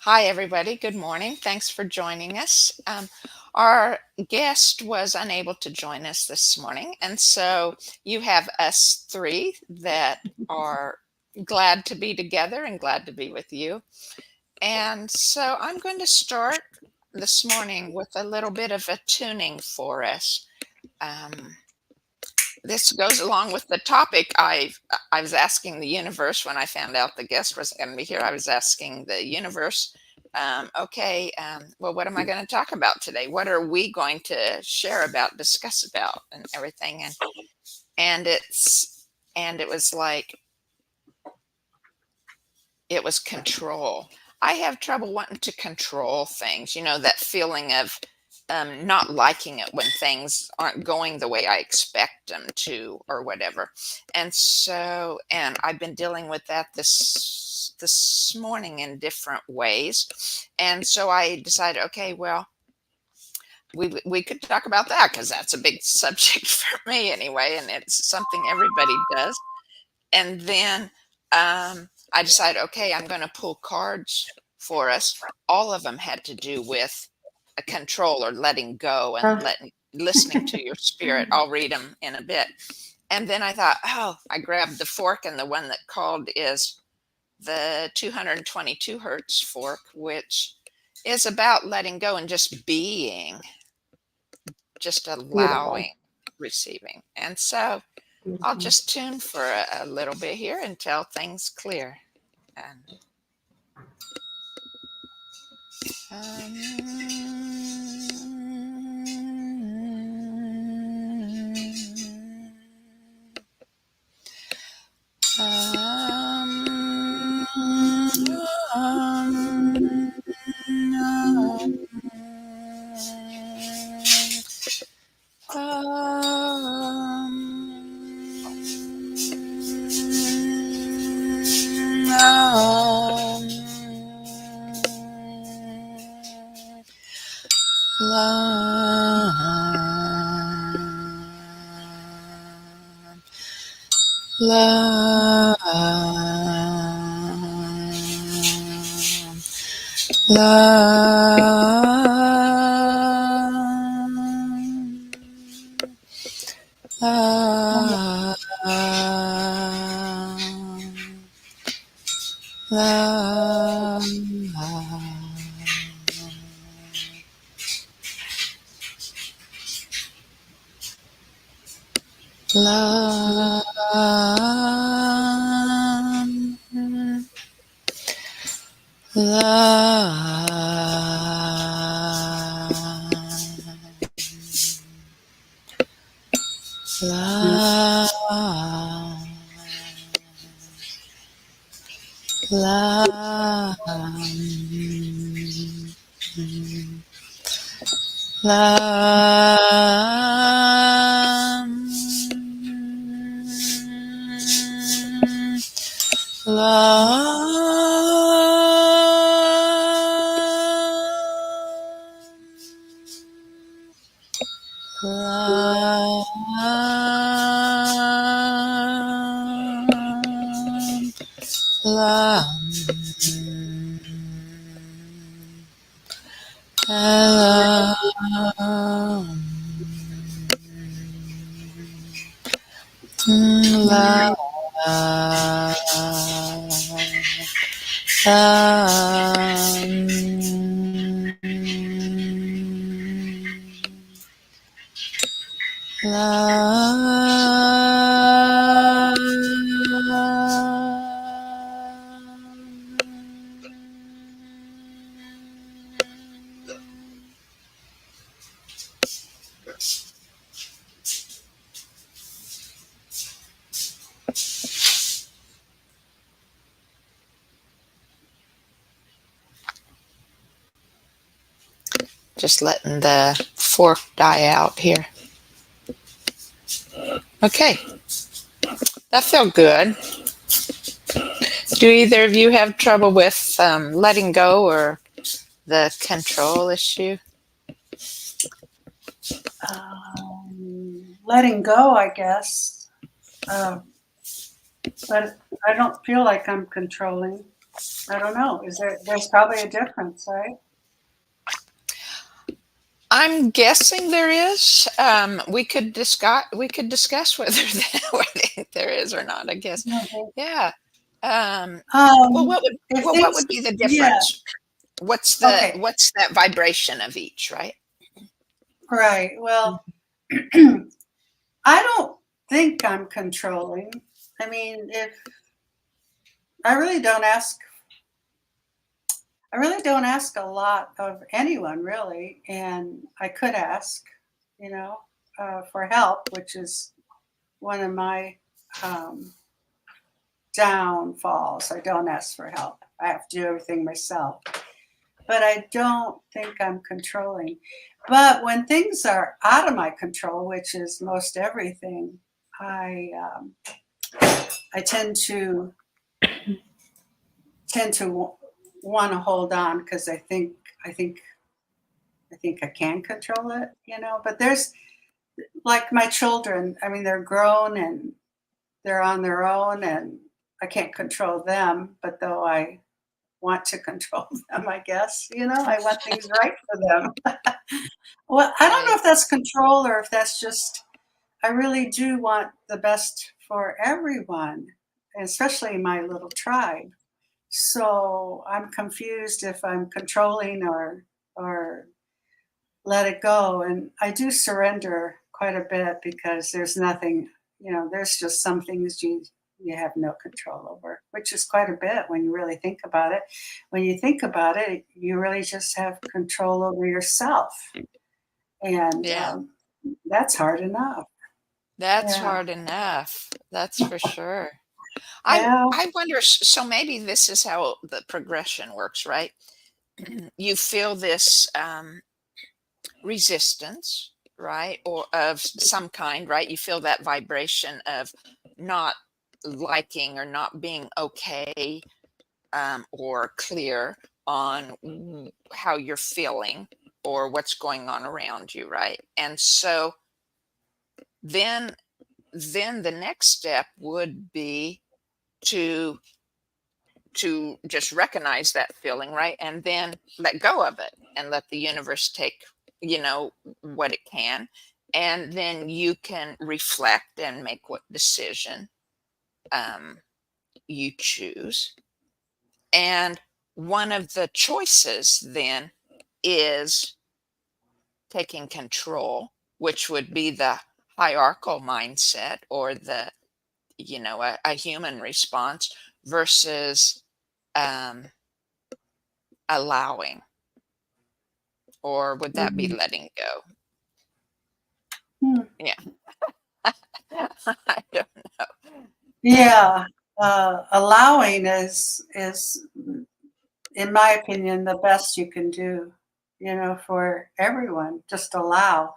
Hi, everybody. Good morning. Thanks for joining us. Our guest was unable to join us this morning, and so you have us three that are glad to be together and glad to be with you. And so I'm going to start this morning with a little bit of a tuning for us. Um, this goes along with the topic. I was asking the universe when I found out the guest was going to be here. I was asking the universe, okay, well, what am I going to talk about today? What are we going to share about, discuss about, and everything? And it was like it was control. I have trouble wanting to control things. You know, that feeling of not liking it when things aren't going the way I expect them to, or whatever. And I've been dealing with that this morning in different ways. And so I decided, okay, well, we could talk about that because that's a big subject for me anyway, and it's something everybody does. And then I decided, okay, I'm going to pull cards for us. All of them had to do with a control or letting go and listening to your spirit. I'll read them in a bit. And then I thought, oh, I grabbed the fork, and the one that called is the 222 hertz fork, which is about letting go and just being, just Beautiful. allowing, receiving. And so I'll just tune for a little bit here until things clear. And love, love, love, love, love, love, love, just letting the fork die out here. Okay, that felt good. Do either of you have trouble with letting go or the control issue? Letting go, I guess. But I don't feel like I'm controlling. I don't know. There's probably a difference, right? I'm guessing there is. We could discuss whether there is or not, I guess. Mhm. Yeah. Well, Um, what would if well, what things, would be the yeah, difference? okay, What's that vibration of each, right? right. Well, I don't think I'm controlling. I mean, if I really don't ask, I really don't ask a lot of anyone, really, and I could ask, you know, for help, which is one of my um, downfalls. I don't ask for help. I have to do everything myself. But I don't think I'm controlling. But when things are out of my control, which is most everything, I um, I tend to want to hold on because I think I think I can control it, you know. But there's like my children. I mean, they're grown and they're on their own, and I can't control them. But though I want to control them, I guess, you know, I want things right for them. Well, I don't know Right. if that's control or if that's just, I really do want the best for everyone, especially my little tribe. So I'm confused if I'm controlling or let it go. And I do surrender quite a bit because there's nothing, you know, there's just some things you have no control over, which is quite a bit when you really think about it. When you think about it, you really just have control over yourself, and Yeah. that's hard enough. That's Yeah, hard enough. That's for sure. I yeah. I wonder, so maybe this is how the progression works, right? You feel this resistance, right? Or of some kind, right? You feel that vibration of not liking or not being okay, or clear on how you're feeling or what's going on around you, right? And so then the next step would be to just recognize that feeling, right? And then let go of it and let the universe take, what it can. And then you can reflect and make what decision um, you choose. And one of the choices then is taking control, which would be the hierarchical mindset or a human response versus um, allowing, or would that be Mhm. letting go? Hmm. Yeah. I don't know. Yeah, allowing is, in my opinion, the best you can do. You know, for everyone, just allow.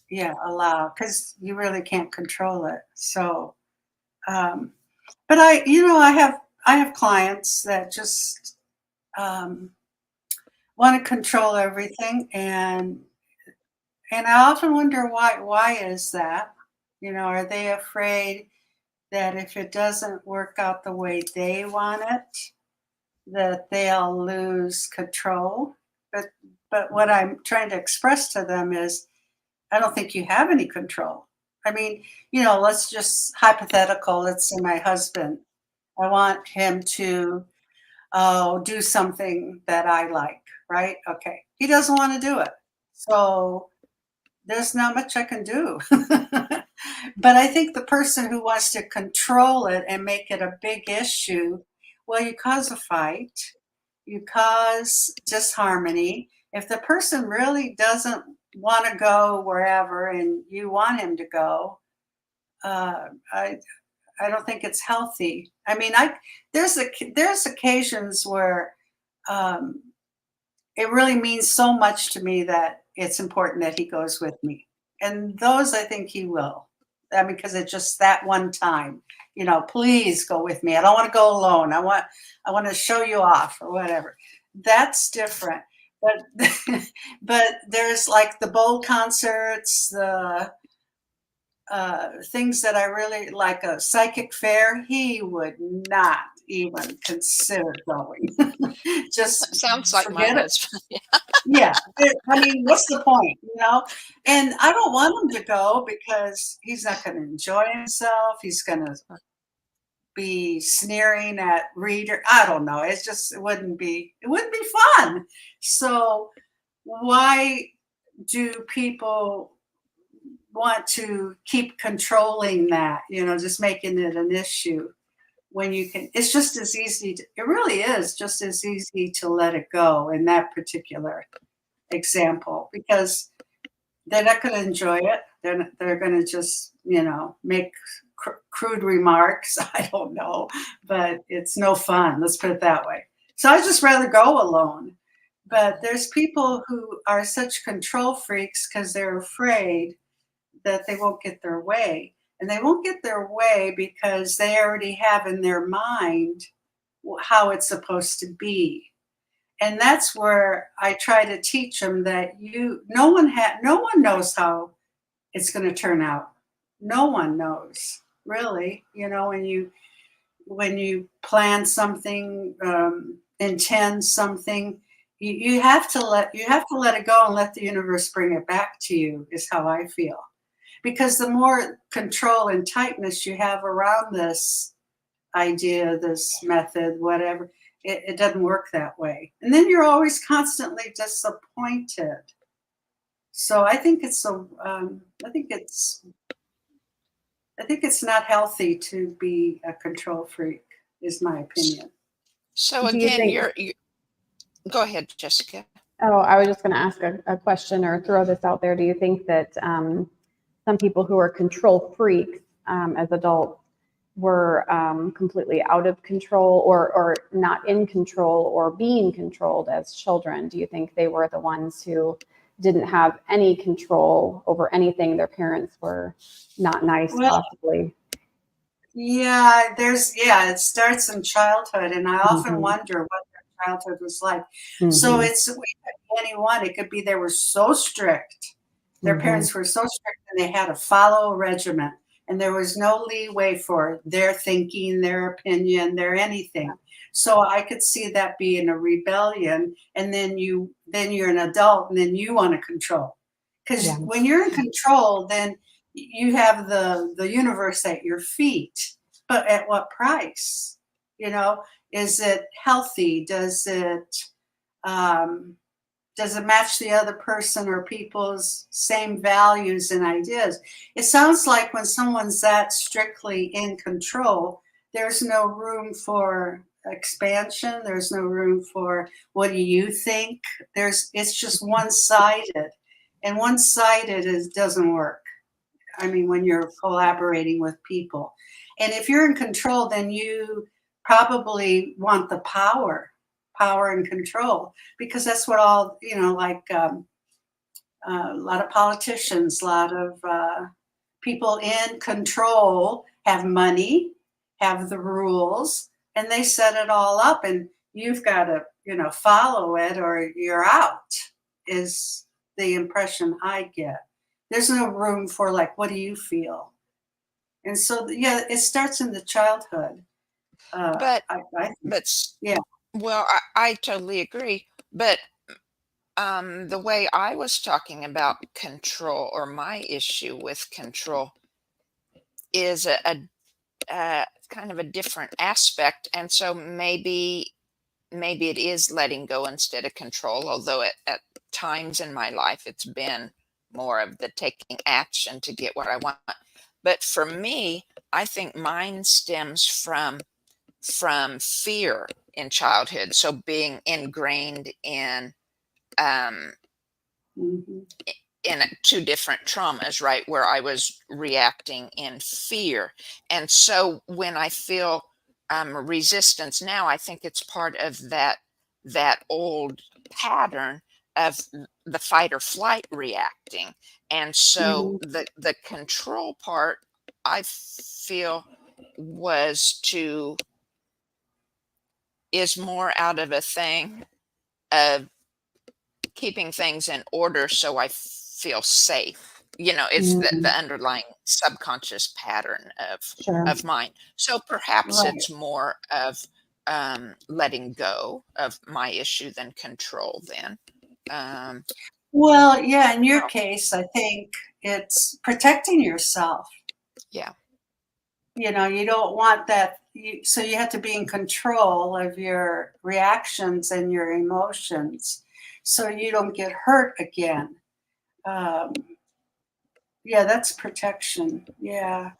Yeah, allow, because you really can't control it. So, um, but I have clients that just um, want to control everything, and I often wonder why is that? You know, are they afraid that if it doesn't work out the way they want it, that they'll lose control? But what I'm trying to express to them is I don't think you have any control. I mean, you know, let's just hypothetical, let's say my husband. I want him to do something that I like, right? Okay. He doesn't want to do it. So there's not much I can do. But I think the person who wants to control it and make it a big issue, well, you cause a fight, you cause disharmony. If the person really doesn't want to go wherever and you want him to go, uh, I I don't think it's healthy. I mean, there's occasions where um, it really means so much to me that it's important that he goes with me. And those I think he will. I mean, because it's just that one time, you know, please go with me. I don't want to go alone. I want to show you off or whatever. That's different. But but there's like the bowl concerts, the things that I really like, a psychic fair. He would not. even consider going. Just Sounds like my forget it. husband. Yeah. I mean, what's the point, you know? And I don't want him to go because he's not going to enjoy himself. He's going to be sneering at reader. I don't know. It wouldn't be fun. So why do people want to keep controlling that, just making it an issue when you can, it's just as easy it really is just as easy to let it go in that particular example because they're not going to enjoy it. They're going to just, make crude remarks. I don't know, but it's no fun. Let's put it that way. So I just rather go alone. But there's people who are such control freaks because they're afraid that they won't get their way. And they won't get their way because they already have in their mind how it's supposed to be. And that's where I try to teach them that no one knows how it's going to turn out. No one knows, really. When you plan something, intend something, you have to let it go and let the universe bring it back to you. Is how I feel, because the more control and tightness you have around this idea, this method, whatever, it doesn't work that way. And then you're always constantly disappointed. So I think it's not healthy to be a control freak, is my opinion. So Do you again, think? you go ahead, Jessica. Oh, I was just going to ask a question or throw this out there. Do you think that some people who are control freaks as adults were completely out of control or not in control or being controlled as children? Do you think they were the ones who didn't have any control over anything? Their parents were not nice, Well, possibly. yeah, it starts in childhood, and I often Mm-hmm. wonder what their childhood was like. So Mm-hmm. it could be anyone. It could be they were so strict. Their Mm-hmm. parents were so strict, and they had to follow a regimen, and there was no leeway for their thinking, their opinion, their anything. So I could see that being a rebellion, and then you're an adult, and then you want to control. Because Yeah. when you're in control, then you have the universe at your feet. But at what price? Is it healthy? Does it match the other person or people's same values and ideas? It sounds like when someone's that strictly in control, there's no room for expansion. There's no room for what do you think? It's just one-sided, and one-sided doesn't work. I mean, when you're collaborating with people, and if you're in control, then you probably want the power and control, because that's what all, like a lot of politicians, a lot of people in control have money, have the rules, and they set it all up, and you've got to, follow it or you're out, is the impression I get. There's no room for, like, what do you feel? And so, yeah, it starts in the childhood. But I think, but yeah. well, I totally agree. But the way I was talking about control, or my issue with control, is a kind of a different aspect, and so maybe it is letting go instead of control. Although at times in my life it's been more of the taking action to get what I want. But for me, I think mine stems from fear in childhood. So being ingrained um, Mhm. in two different traumas, right, where I was reacting in fear. And so when I feel resistance now, I think it's part of that old pattern of the fight or flight reacting. And so Mhm. the control part, I feel, was to is more out of a thing of keeping things in order so I feel safe. It's the Mm, underlying subconscious pattern sure. of mine. So perhaps Right. it's more of letting go of my issue than control then. Well, yeah, in your case, I think it's protecting yourself. Yeah. You know, you don't want that. So you have to be in control of your reactions and your emotions so you don't get hurt again. Um, yeah, that's protection. Yeah.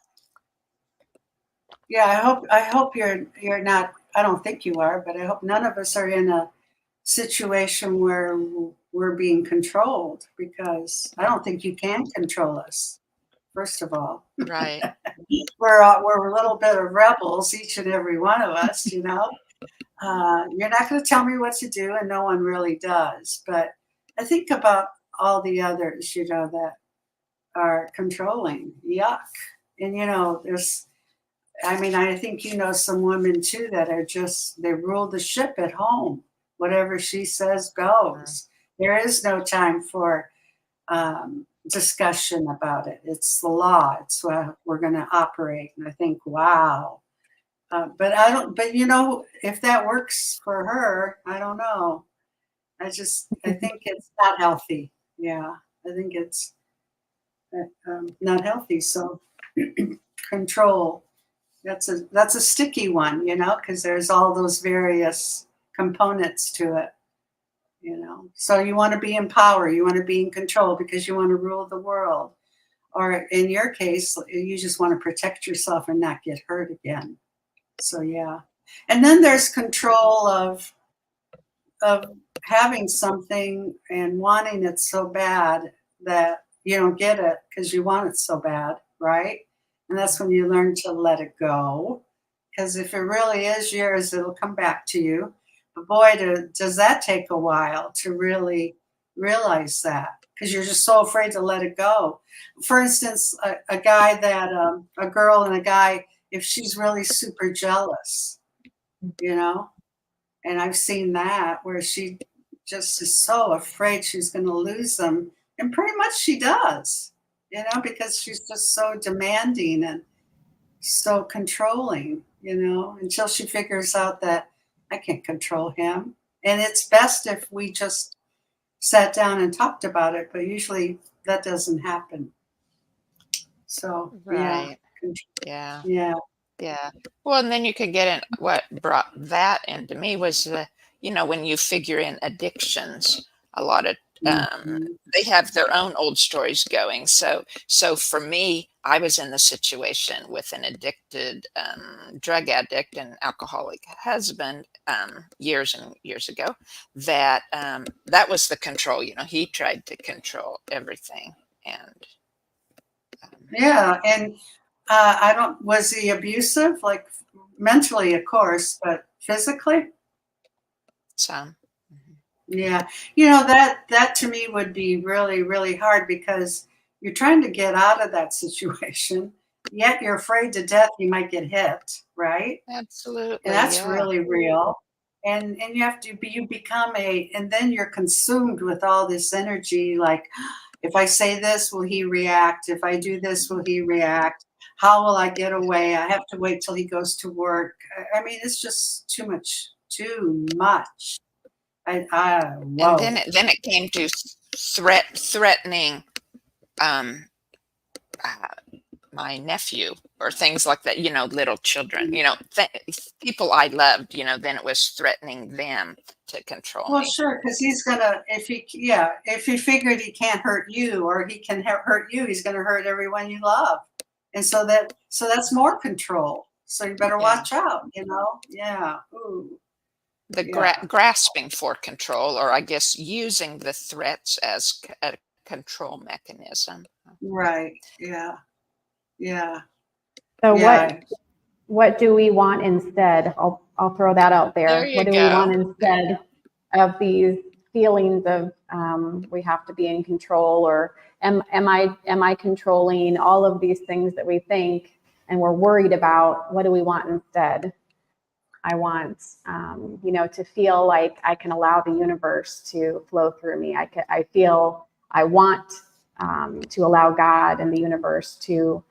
Yeah, I hope you're not, I don't think you are, but I hope none of us are in a situation where we're being controlled, because I don't think you can control us. First of all, Right. we're a little bit of rebels, each and every one of us. You know, you're not going to tell me what to do, and no one really does. But I think about all the others, you know, that are controlling. Yuck. And you know, I mean, I think you know some women too that are just, they rule the ship at home. Whatever she says goes. There is no time for discussion about it. It's the law. It's what we're going to operate. And I think, wow. But I don't. But you know, if that works for her, I don't know. I think it's not healthy. Yeah, I think it's not healthy. So control. That's a sticky one, you know, because there's all those various components to it. You know, so you want to be in power, you want to be in control because you want to rule the world, or in your case, you just want to protect yourself and not get hurt again. So yeah, and then there's control of having something and wanting it so bad that you don't get it because you want it so bad, right? And that's when you learn to let it go, because if it really is yours, it'll come back to you. But boy, does that take a while to really realize that, because you're just so afraid to let it go. For instance, a guy that a girl and a guy, if she's really super jealous, you know, and I've seen that where she just is so afraid she's going to lose them, and pretty much she does, you know, because she's just so demanding and so controlling, you know, until she figures out that I can't control him. And it's best if we just sat down and talked about it, but usually that doesn't happen. So, yeah. Right. Yeah. Yeah. Yeah. Well, and then you could get in, what brought that into me was when you figure in addictions, a lot of Mhm. they have their own old stories going. So for me, I was in the situation with an addicted drug addict and alcoholic husband years and years ago. That was the control. He tried to control everything, and Yeah. And I don't, was he abusive? Like mentally, of course, but physically? so. Yeah. You know, that to me would be really, really hard, because you're trying to get out of that situation, yet you're afraid to death you might get hit, right? And Absolutely, that's yeah. really real. And you have to be, you become and then you're consumed with all this energy, like, if I say this, will he react? If I do this, will he react? How will I get away? I have to wait till he goes to work. I mean, it's just too much, too much. And Whoa. then it came to threatening um, uh, my nephew or things like that. Little children. People I loved. Then it was threatening them to control Well, me. sure, because he's gonna, if he figured he can't hurt you or he can hurt you, he's gonna hurt everyone you love. And so that's more control. So you better Yeah, watch out, you know? Yeah. Ooh, the yeah. grasping for control, or I guess using the threats as a control mechanism. Right. Yeah. Yeah. So Yeah. what do we want instead? I'll throw that out There there. you What do we want go. instead of these feelings of we have to be in control, or am I controlling all of these things that we think and we're worried about? What do we want instead? I want to feel like I can allow the universe to flow through me. I want to allow God and the universe to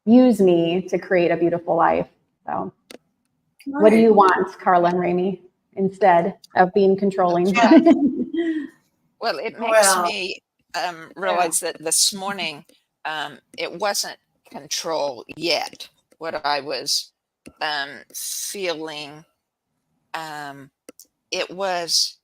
use me to create a beautiful life. So What do Right. you want, Carla and Ramie, instead of being controlling? Yeah. Well, it makes Well, me yeah. realize that this morning it wasn't control yet. What I was feeling, um, it was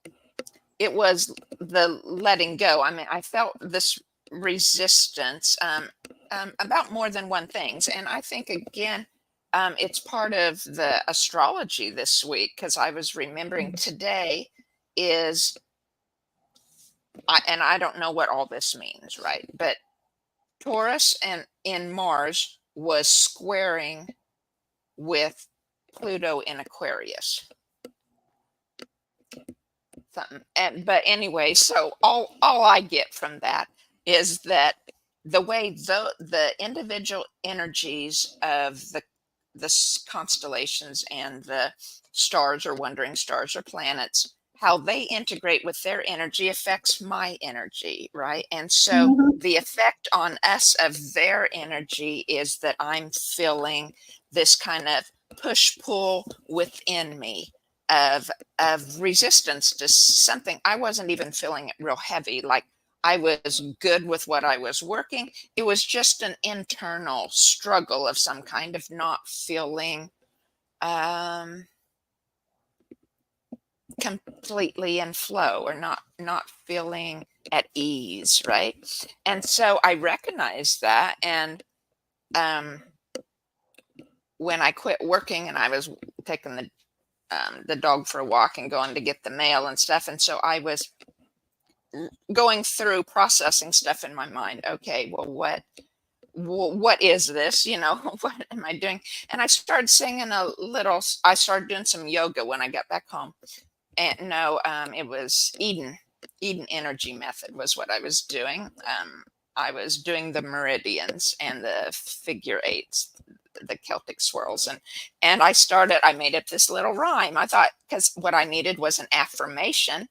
it was the letting go. I mean, I felt this resistance about more than one things, and I think again, it's part of the astrology this week because I was remembering today is, and I don't know what all this means, right? But Taurus and in Mars was squaring with Pluto in Aquarius. Something. And but anyway, so all I get from that is that the way the individual energies of the constellations and the stars or wandering stars or planets, how they integrate with their energy affects my energy, right? And so Mhm. the effect on us of their energy is that I'm feeling this kind of push pull within me of resistance to something. I wasn't even feeling it real heavy, like I was good with what I was working. It was just an internal struggle of some kind of not feeling um, completely in flow, or not feeling at ease, right? And so I recognized that, and um, when I quit working and I was taking the dog for a walk and going to get the mail and stuff, and so I was going through processing stuff in my mind. Okay, well, what is this? What am I doing? And I started singing a little. I started doing some yoga when I got back home. And no, it was Eden energy method was what I was doing. I was doing the meridians and the figure eights, the Celtic swirls, and I made up this little rhyme. I thought, because what I needed was an affirmation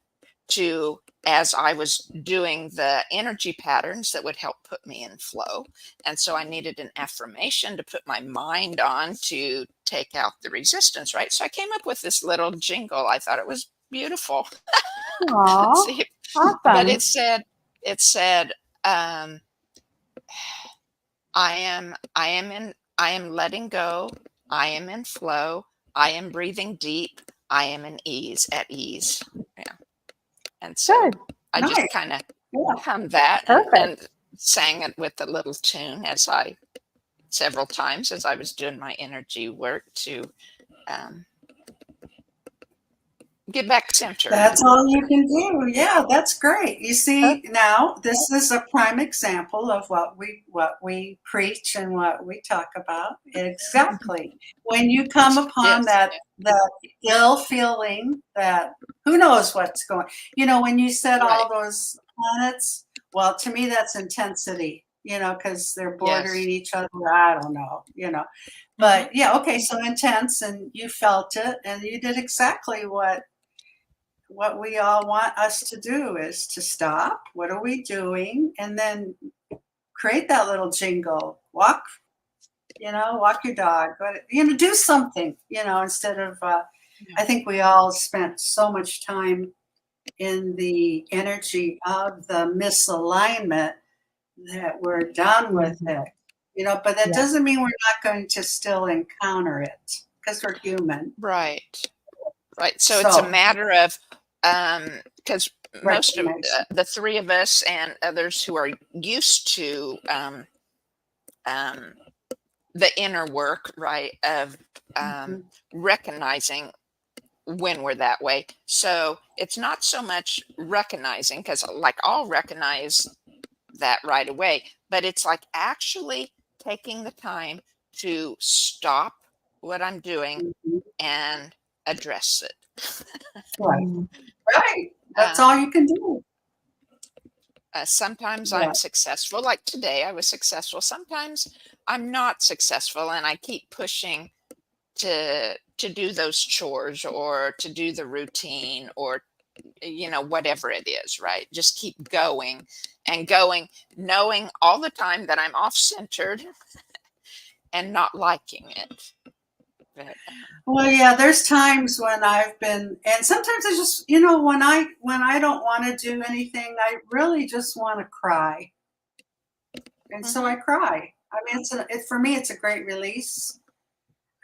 to, as I was doing the energy patterns that would help put me in flow. And so I needed an affirmation to put my mind on to take out the resistance, right? So I came up with this little jingle. I thought it was beautiful. Aw, See, but awesome. it said, um, I am letting go. I am in flow. I am breathing deep. I am in ease, at ease. Yeah. And so Good. I just Nice. kind of Yeah. hummed that and Perfect. sang it with a little tune several times as I was doing my energy work to um, get back centered. That's all you can do. Yeah, that's great. You see, Perfect. now this is a prime example of what we preach and what we talk about. Exactly. When you come upon Yes. that ill feeling, that who knows what's going. When you said Right. all those planets, well, to me that's intensity. Because they're Yes. bordering each other. I don't know. Hmm. But yeah, okay, so intense, and you felt it, and you did exactly what we all want us to do is to stop. What are we doing? And then create that little jingle. Walk your dog. Do something, instead of, Yeah. I think we all spent so much time in the energy of the misalignment that we're done with Mhm. it. But that Yeah. doesn't mean we're not going to still encounter it because we're human. Right. Right. So it's a So matter of, because most of recognize. the three of us and others who are used to um, the inner work, right, of Mhm. recognizing when we're that way. So it's not so much recognizing, because like I'll recognize that right away, but it's like actually taking the time to stop what I'm doing Mhm. and address it. Right. Mm. Right. That's all um, you can do. Sometimes Yeah. I'm successful, like today I was successful. Sometimes I'm not successful, and I keep pushing to do those chores or to do the routine, or whatever it is, right? Just keep going and going, knowing all the time that I'm off centered and not liking it. But Well, yeah, there's times when I've been, and sometimes I just, when I don't want to do anything, I really just want to cry, and so I mhm. cry. I mean, for me, it's a great release.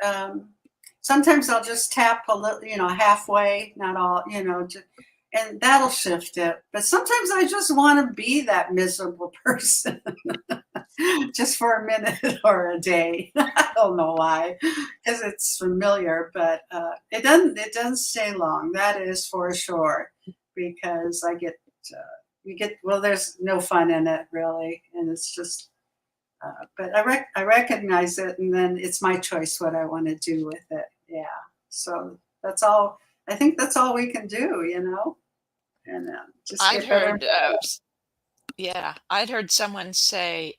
Um, Sometimes I'll just tap a little, halfway, not all, and that'll shift it. But sometimes I just want to be that miserable person just for a minute or a day. I don't know why, because it's familiar, but it doesn't stay long. That is for sure, because well, there's no fun in it really, and it's just but I recognize it, and then it's my choice what I want to do with it. Yeah. So that's all. I think that's all we can do, and just I'd get better. heard, yeah, I'd heard someone say,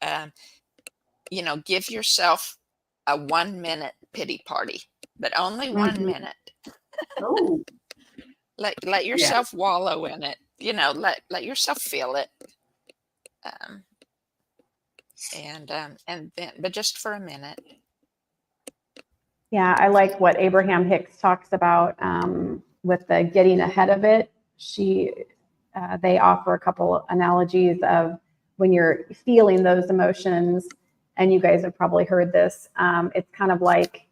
give yourself a 1 minute pity party, but only one Mhm. minute. Oh, Let yeah. yourself wallow in it. Let yourself feel it. Um, and then, but just for a minute. Yeah, I like what Abraham Hicks talks about with the getting ahead of it. They offer a couple analogies of when you're feeling those emotions, and you guys have probably heard this. It's kind of like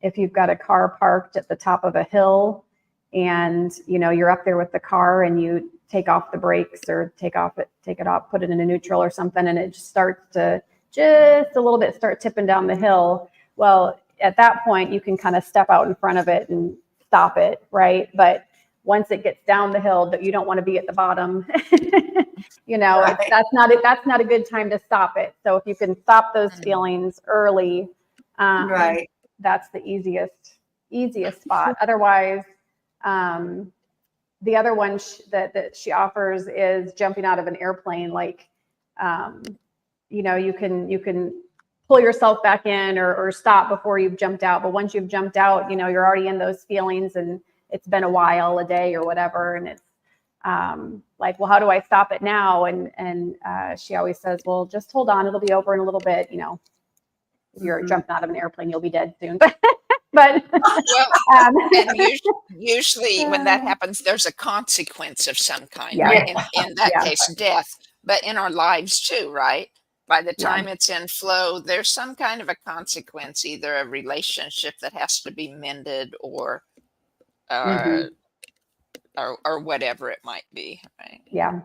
if you've got a car parked at the top of a hill, and you're up there with the car, and you take off the brakes or take it off, put it in a neutral or something, and it just starts to just a little bit start tipping down the hill. Well, at that point, you can kind of step out in front of it and stop it, right? But once it gets down the hill, that you don't want to be at the bottom. Right. That's not a good time to stop it. So if you can stop those Mm. feelings early, um, Right. that's the easiest spot. Otherwise, um, the other one that she offers is jumping out of an airplane. Like, um, you can pull yourself back in or stop before you've jumped out. But once you've jumped out, you're already in those feelings, and it's been a while, a day or whatever, and it's like, well, how do I stop it now? And she always says, well, just hold on, it'll be over in a little bit. If you're Hmm. jumping out of an airplane, you'll be dead soon. But Well, um, and usually when that happens, there's a consequence of some kind, yeah, right? Yeah. In that yeah, case, death. But in our lives too, right? By the yeah. time it's in flow, there's some kind of a consequence, either a relationship that has to be mended, uh, Hmm. or whatever it might be, right? Yeah.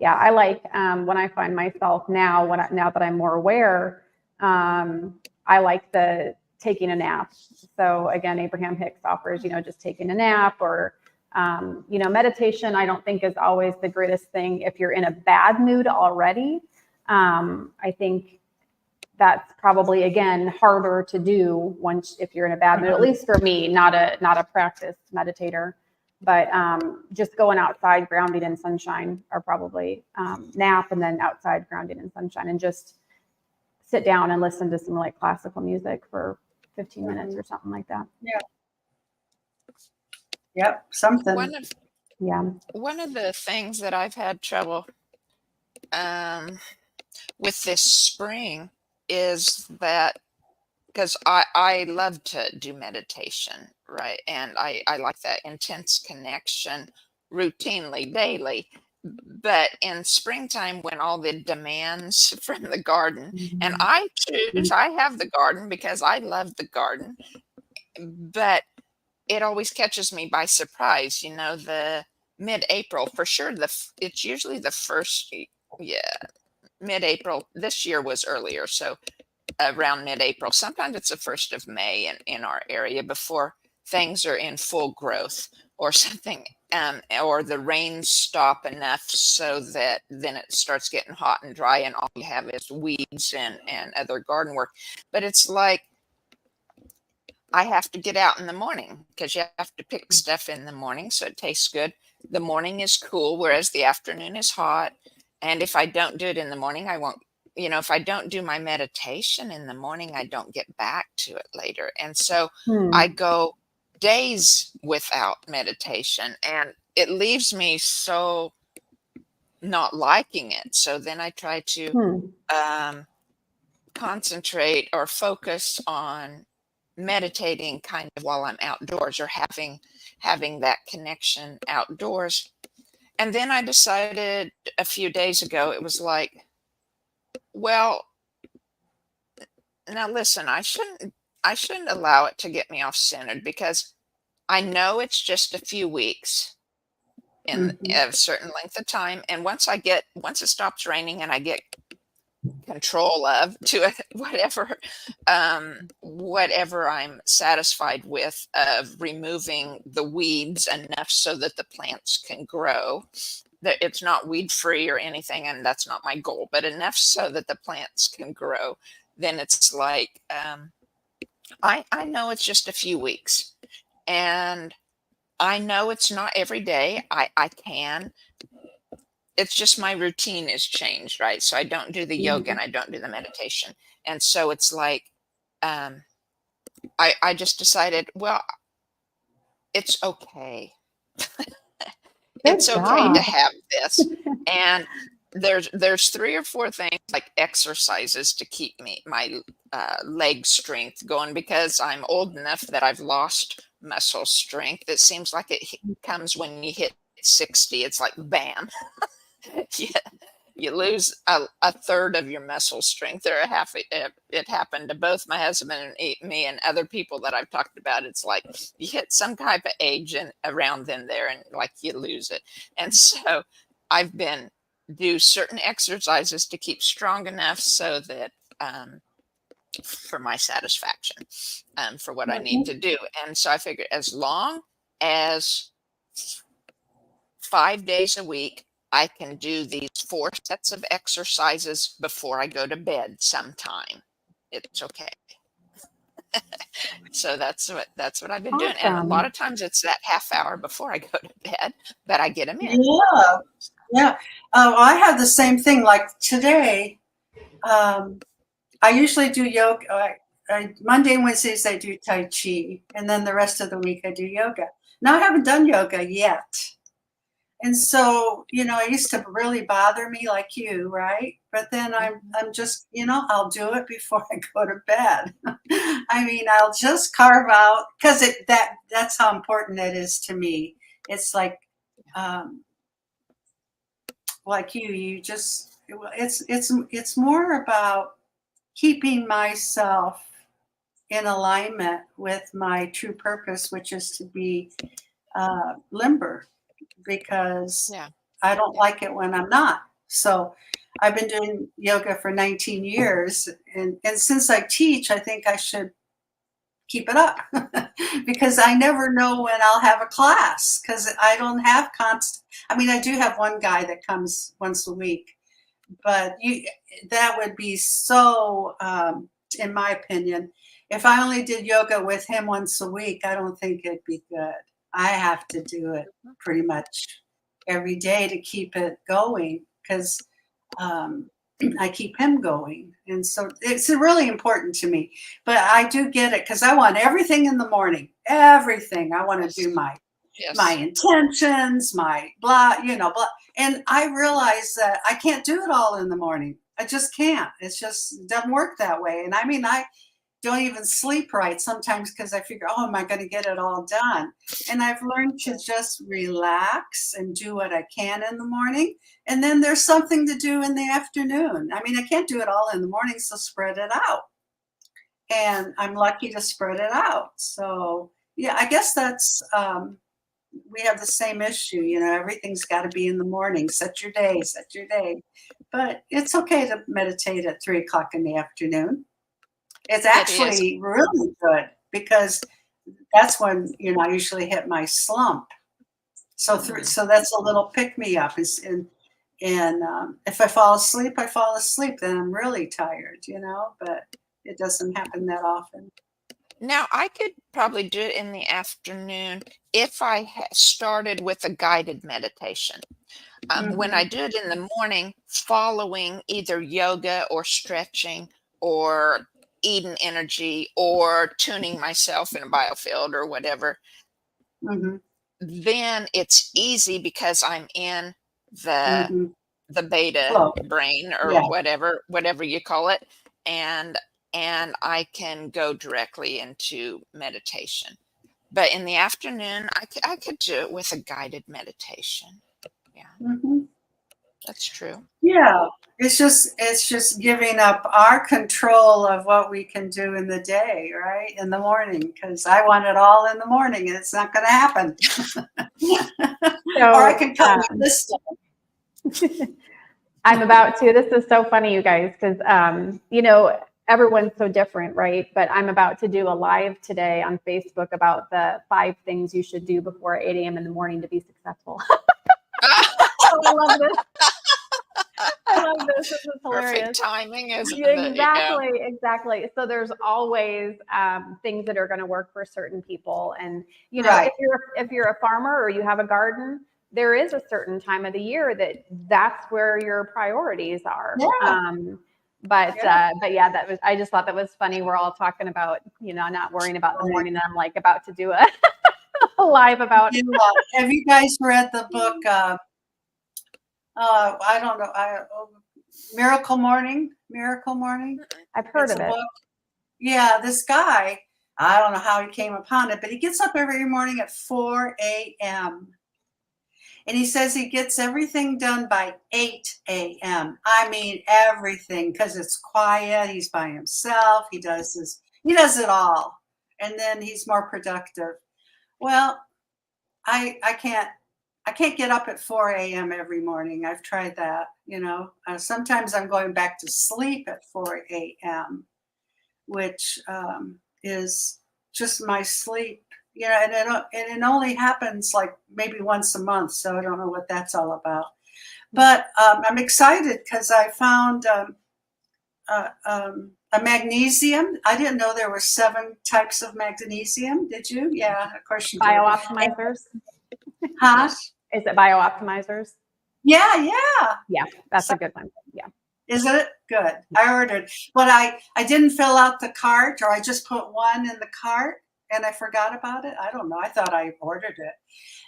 Yeah, I like when I find myself now, now that I'm more aware, I like the taking a nap. So again, Abraham Hicks offers, just taking a nap or, meditation. I don't think is always the greatest thing if you're in a bad mood already. I think that's probably again harder to do once if you're in a bad mood. At Hmm. least for me, not a practiced meditator, but just going outside, grounding in sunshine, are probably nap and then outside, grounding in sunshine, and just sit down and listen to some like classical music for 15 minutes Hmm. or something like that. Yeah. Yep. Something. One of Yeah. one of the things that I've had trouble um, with this spring is that because I love to do meditation, right? And I like that intense connection routinely, daily. But in springtime, when all the demands from the garden, and Mhm. I choose, I have the garden because I love the garden, but it always catches me by surprise, the mid-April for sure. It's usually the first, yeah, mid-April. This year was earlier, so around mid-April. Sometimes it's the 1st of May in our area before things are in full growth or something, or the rains stop enough so that then it starts getting hot and dry, and all you have is weeds and other garden work. But it's like I have to get out in the morning because you have to pick stuff in the morning so it tastes good. The morning is cool, whereas the afternoon is hot. And if I don't do it in the morning, I won't, if I don't do my meditation in the morning, I don't get back to it later. And so I Hmm. go days without meditation, and it leaves me so not liking it. So then I try Hmm. to Hmm. concentrate or focus on, meditating kind of while I'm outdoors, or having that connection outdoors. And then I decided a few days ago, it was like, well, now listen, I shouldn't allow it to get me off centered, because I know it's just a few weeks in Mhm. a certain length of time. And once it stops raining and I get control of to whatever I'm satisfied with, of removing the weeds enough so that the plants can grow, that it's not weed free or anything, and that's not my goal, but enough so that the plants can grow, then it's like, I know it's just a few weeks, and I know it's not every day. I can. It's just my routine is changed, right? So I don't do the yoga and Mhm. I don't do the meditation. And so it's like, um, I just decided, well, it's okay. Good It's okay to job. have this. And there's three or four things, like exercises, to keep my leg strength going, because I'm old enough that I've lost muscle strength. It seems like it comes when you hit 60. It's like bam. you, you lose a third of your muscle strength, or a half. It happened to both my husband and me and other people that I've talked about. It's like you hit some type of age and around then there, and like you lose it. And so I've been do certain exercises to keep strong enough so that, for my satisfaction, for what I need Mhm. to do. And so I figured, as long as 5 days a week, I can do these 4 sets of exercises before I go to bed sometime. It's okay. So that's what I've been doing. And a lot Awesome. of times it's that half hour before I go to bed, but I get them in. Yeah, yeah. I have the same thing. Like today, um, I usually do yoga. Monday and Wednesdays I do Tai Chi, and then the rest of the week I do yoga. Now I haven't done yoga yet, and so it used to really bother me, like you, right? But then Mhm. I'm just I'll do it before I go to bed. I mean, I'll just carve out, because that's how important it is to me. It's um, like you just it's more about keeping myself in alignment with my true purpose, which is to be limber, because Yeah, I don't yeah. like it when I'm not. So I've been doing yoga for 19 years, and since I teach, I think I should keep it up because I never know when I'll have a class, because I don't have constant. I mean, I do have one guy that comes once a week, but that would be so, in my opinion, if I only did yoga with him once a week, I don't think it'd be good. I have to do it pretty much every day to keep it going, because um, I keep him going. And so it's really important to me. But I do get it, because I want everything in the morning. Everything. I want to Yes. do my Yes. intentions, my blah, blah. And I realize that I can't do it all in the morning. I just can't. It doesn't work that way. And I mean, I don't even sleep right sometimes, because I figure, oh, am I going to get it all done? And I've learned to just relax and do what I can in the morning. And then there's something to do in the afternoon. I mean, I can't do it all in the morning, so spread it out. And I'm lucky to spread it out. So, yeah, I guess we have the same issue. Everything's got to be in the morning. Set your day, set your day. But it's okay to meditate at 3 o'clock in the afternoon. It's It is. actually really good, because that's when I usually hit my slump. Mm. So that's a little pick me up. And if I fall asleep, I fall asleep. Then I'm really tired, But it doesn't happen that often. Now, I could probably do it in the afternoon if I started with a guided meditation. When I Hmm. do it in the morning, following either yoga or stretching or Eden energy or tuning myself in a biofield or whatever, Hmm. then it's easy, because I'm in the Hmm. the beta Flow. brain, or Yeah. whatever you call it. And and I can go directly into meditation. But in the afternoon, I could do it with a guided meditation. Yeah, Mhm. that's true. Yeah, it's just giving up our control of what we can do in the day, right? In the morning, because I want it all in the morning, and it's not going to happen. Or I So can cut my list up. I'm about to. This is so funny, you guys, because everyone's so different, right? But I'm about to do a live today on Facebook about the 5 things you should do before 8 a.m. in the morning to be successful. Oh, I love this. I love this. This is hilarious. Perfect timing, isn't Yeah, it? Yeah. exactly. So there's always things that are going to work for certain people, and Right. if you're a farmer or you have a garden, there is a certain time of the year that's where your priorities are. Yeah. But Yeah. yeah, I just thought that was funny. We're all talking about not worrying about the morning, and I'm like about to do a live about. Have you guys read the book? I don't know. Miracle Morning. Miracle Morning. I've heard It's of a it. book. Yeah, this guy. I don't know how he came upon it, but he gets up every morning at 4 a.m. And he says he gets everything done by 8 a.m. I mean, everything, because it's quiet. He's by himself. He does it all. And then he's more productive. Well, I can't get up at 4 a.m. every morning. I've tried that, sometimes I'm going back to sleep at 4 a.m., which is just my sleep. And it only happens like maybe once a month, so I don't know what that's all about. But I'm excited because I found a magnesium. I didn't know there were 7 types of magnesium. Did you? Yeah, of course you did. Biooptimizers. Huh? Is it biooptimizers? Yeah. Yeah, that's a good one. Yeah. Isn't it? Good. I ordered, but I didn't fill out the cart, or I just put one in the cart and I forgot about it. I don't know. I thought I ordered it.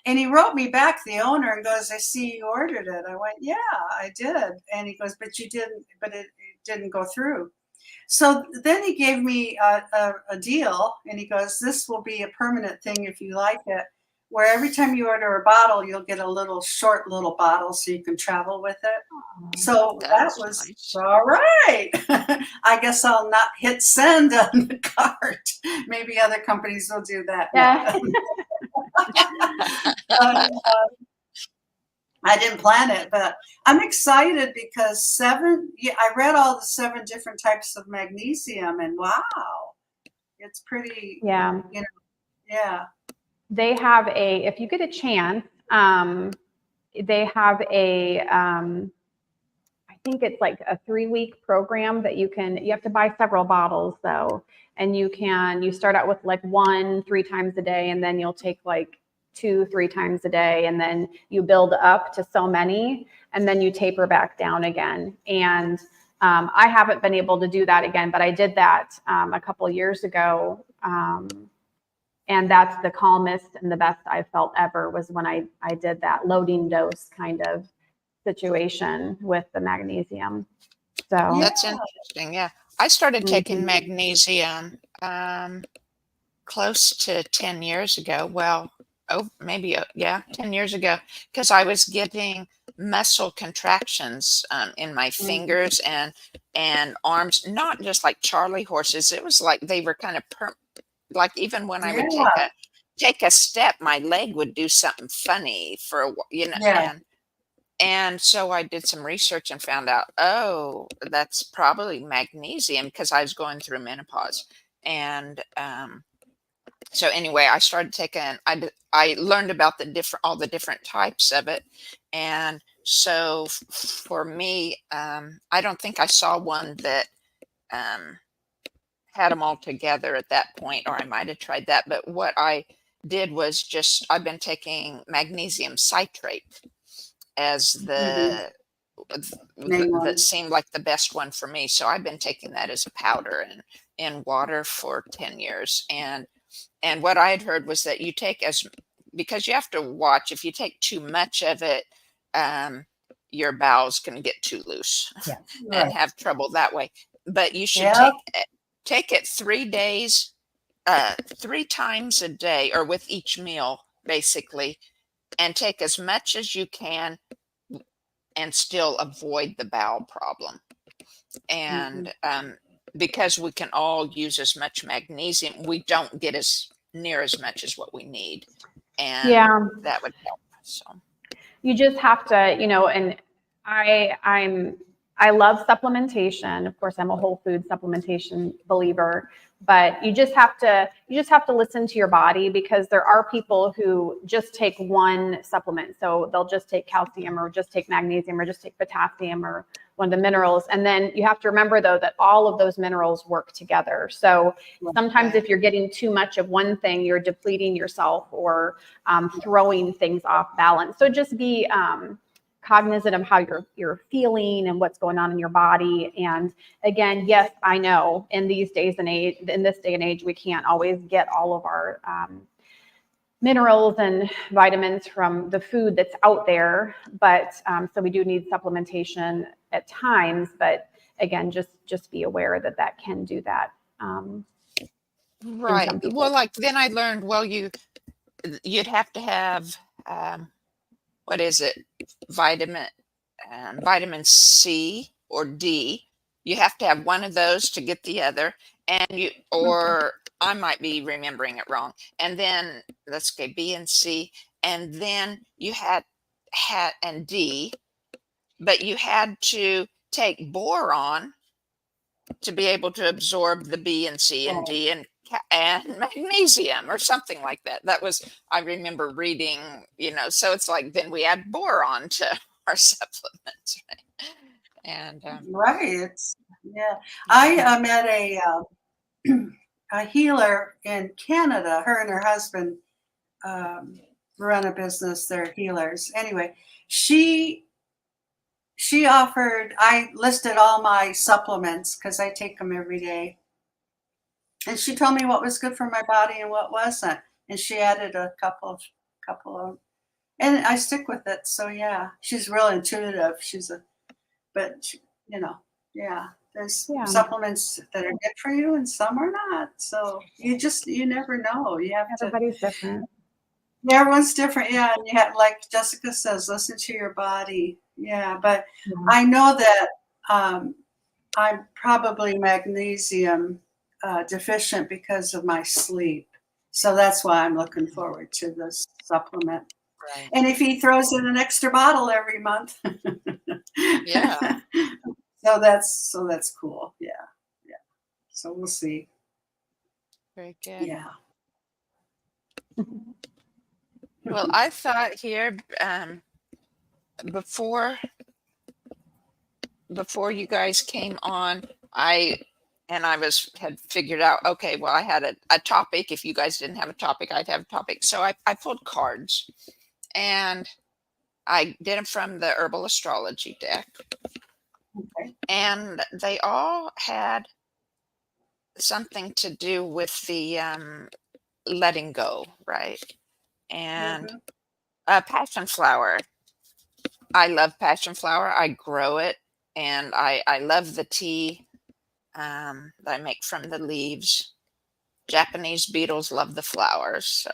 And he wrote me back, the owner, and goes, I see you ordered it. I went, yeah, I did. And he goes, but you didn't, but it didn't go through. So then he gave me a deal, and he goes, this will be a permanent thing if you like it, where every time you order a bottle, you'll get a short little bottle so you can travel with it. So that was nice. all right. I guess I'll not hit send on the cart. Maybe other companies will do that. Yeah. I didn't plan it, but I'm excited because I read all the 7 different types of magnesium, and wow, it's pretty, Yeah. Yeah. They have if you get a chance, they have I think it's like a 3-week program that you have to buy several bottles though. And you start out with like 1 3 times a day, and then you'll take like 2 3 times a day, and then you build up to so many, and then you taper back down again. And I haven't been able to do that again, but I did that a couple of years ago. And that's the calmest and the best I felt ever, was when I did that loading dose kind of situation with the magnesium. So That's interesting. Yeah. I started taking magnesium close to 10 years ago. Well, maybe 10 years ago, because I was getting muscle contractions in my fingers and arms, not just like Charlie horses. It was like they were kind of like even when I would take a step, my leg would do something funny for a and so I did some research and found out, oh, that's probably magnesium, because I was going through menopause. And so anyway, I started taking, I learned about all the different types of it. And so for me, I don't think I saw one that had them all together at that point, or I might have tried that. But what I did was I've been taking magnesium citrate as that seemed like the best one for me. So I've been taking that as a powder and in water for 10 years. And what I had heard was that you take because you have to watch, if you take too much of it, your bowels can get too loose and have trouble that way. But you should take take it 3 days, 3 times a day, or with each meal, basically, and take as much as you can and still avoid the bowel problem. And because we can all use as much magnesium, we don't get as near as much as what we need. And that would help. So you just have to, and I love supplementation. Of course, I'm a whole food supplementation believer, but you just have to listen to your body, because there are people who just take one supplement. So they'll just take calcium, or just take magnesium, or just take potassium, or one of the minerals. And then you have to remember, though, that all of those minerals work together. So sometimes if you're getting too much of one thing, you're depleting yourself, or throwing things off balance. So just be cognizant of how you're feeling and what's going on in your body. And again, yes, I know in this day and age, we can't always get all of our minerals and vitamins from the food that's out there, but so we do need supplementation at times. But again, just be aware that can do that. right. Well, like then I learned, well, you'd have to have what is it, vitamin C or D. You have to have one of those to get the other, and or I might be remembering it wrong. And then let's go B and C, and then you had and D, but you had to take boron to be able to absorb the B and C and D and magnesium or something like that. That was, I remember reading, so it's like, then we add boron to our supplements, right? And right. I met a healer in Canada. Her and her husband run a business. They're healers. Anyway, she offered, I listed all my supplements because I take them every day. And she told me what was good for my body and what wasn't. And she added a couple of, and I stick with it. So yeah, she's real intuitive. There's supplements that are good for you and some are not. So you never know. You have Everybody's different. Yeah, everyone's different. Yeah. And you have, like Jessica says, listen to your body. Yeah. But I know that I'm probably magnesium deficient because of my sleep. So that's why I'm looking forward to this supplement. right. And if he throws in an extra bottle every month. Yeah. So that's cool. Yeah. So we'll see. Very good. Yeah. Well, I thought here before you guys came on, I had figured out, okay, well, I had a topic. If you guys didn't have a topic, I'd have a topic. So I pulled cards, and I did them from the herbal astrology deck. Okay. And they all had something to do with the letting go, right? And passion flower. I love passion flower. I grow it, and I love the tea that I make from the leaves. Japanese beetles love the flowers, so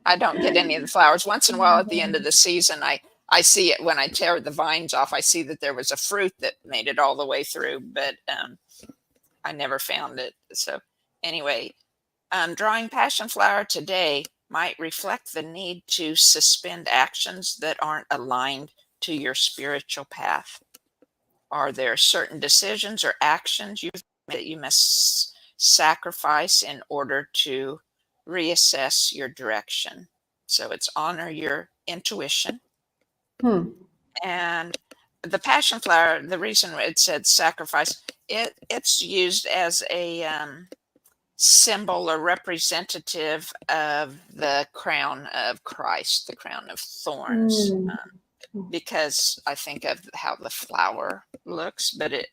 I don't get any of the flowers. Once in a while at the end of the season, I see it when I tear the vines off. I see that there was a fruit that made it all the way through, but I never found it. So anyway, drawing passion flower today might reflect the need to suspend actions that aren't aligned to your spiritual path. Are there certain decisions or actions you've made that you must sacrifice in order to reassess your direction? So it's honor your intuition. And the passion flower, the reason it said sacrifice, it's used as a symbol or representative of the crown of Christ, the crown of thorns, because I think of how the flower looks, but it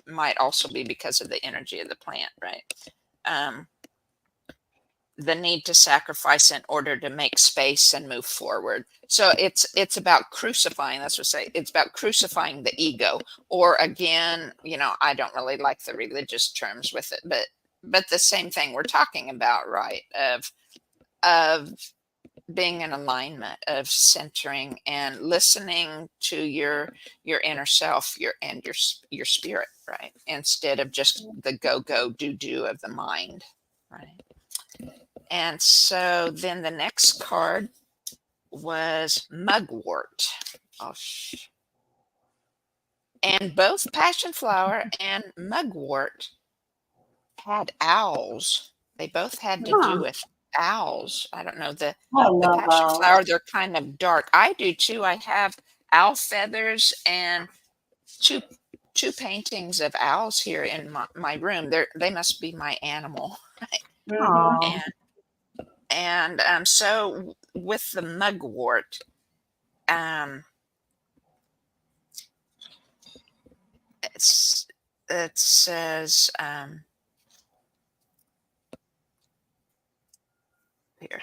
might also be because of the energy of the plant, right? the need to sacrifice in order to make space and move forward. So it's about crucifying. That's what I say. It's about crucifying the ego. Or again, I don't really like the religious terms with it, but the same thing we're talking about, right? Of being in alignment, of centering and listening to your inner self, your spirit, right? Instead of just the go do of the mind, right? And so then the next card was mugwort. Oh, and both passion flower and mugwort had owls. They both had to do with owls. I don't know, the I love passion owls. flower, they're kind of dark. I do too. I have owl feathers and two paintings of owls here in my room. They must be my animal. Mhm. And so with the mugwort, it says here,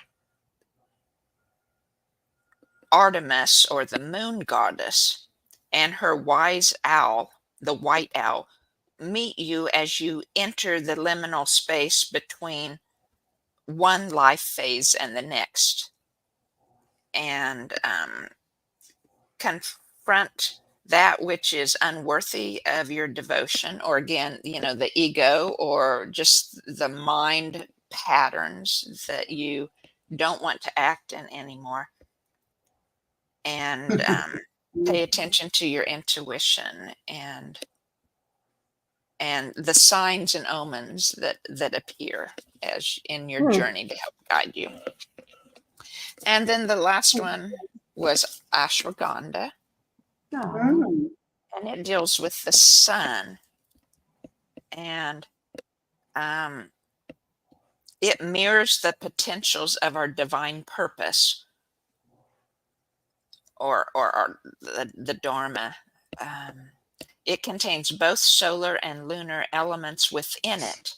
Artemis, or the moon goddess, and her wise owl, the white owl, meet you as you enter the liminal space between one life phase and the next, and confront that which is unworthy of your devotion, or again, the ego, or just the mind patterns that you don't want to act in anymore. And pay attention to your intuition and the signs and omens that appear as in your journey to help guide you. And then the last one was ashwagandha, Mm. and it deals with the sun, and it mirrors the potentials of our divine purpose, or the dharma. It contains both solar and lunar elements within it,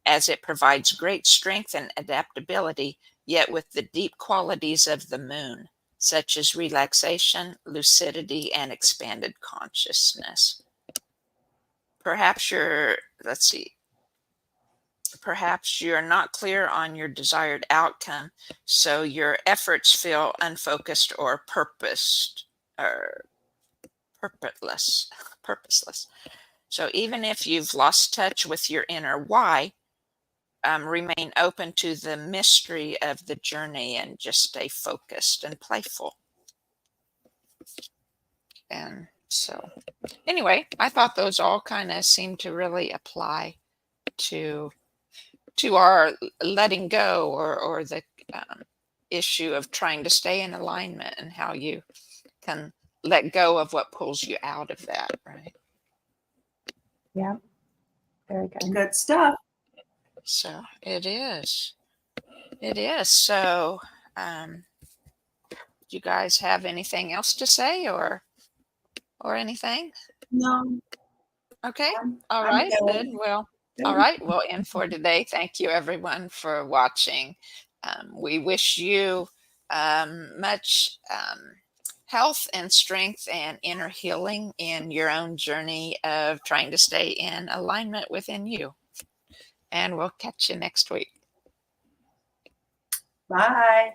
as it provides great strength and adaptability, yet with the deep qualities of the moon, such as relaxation, lucidity, and expanded consciousness. Perhaps you're not clear on your desired outcome, so your efforts feel unfocused or purposeless. So even if you've lost touch with your inner why, remain open to the mystery of the journey and just stay focused and playful. And so anyway, I thought those all kind of seemed to really apply to our letting go, or the issue of trying to stay in alignment, and how you can let go of what pulls you out of that, right? Yeah. Very good. Good stuff. So it is. So do you guys have anything else to say, or anything? No. Okay. I'm Right. good. Good. Well, all right. We'll end for today. Thank you, everyone, for watching. We wish you much health and strength and inner healing in your own journey of trying to stay in alignment within you. And we'll catch you next week. Bye.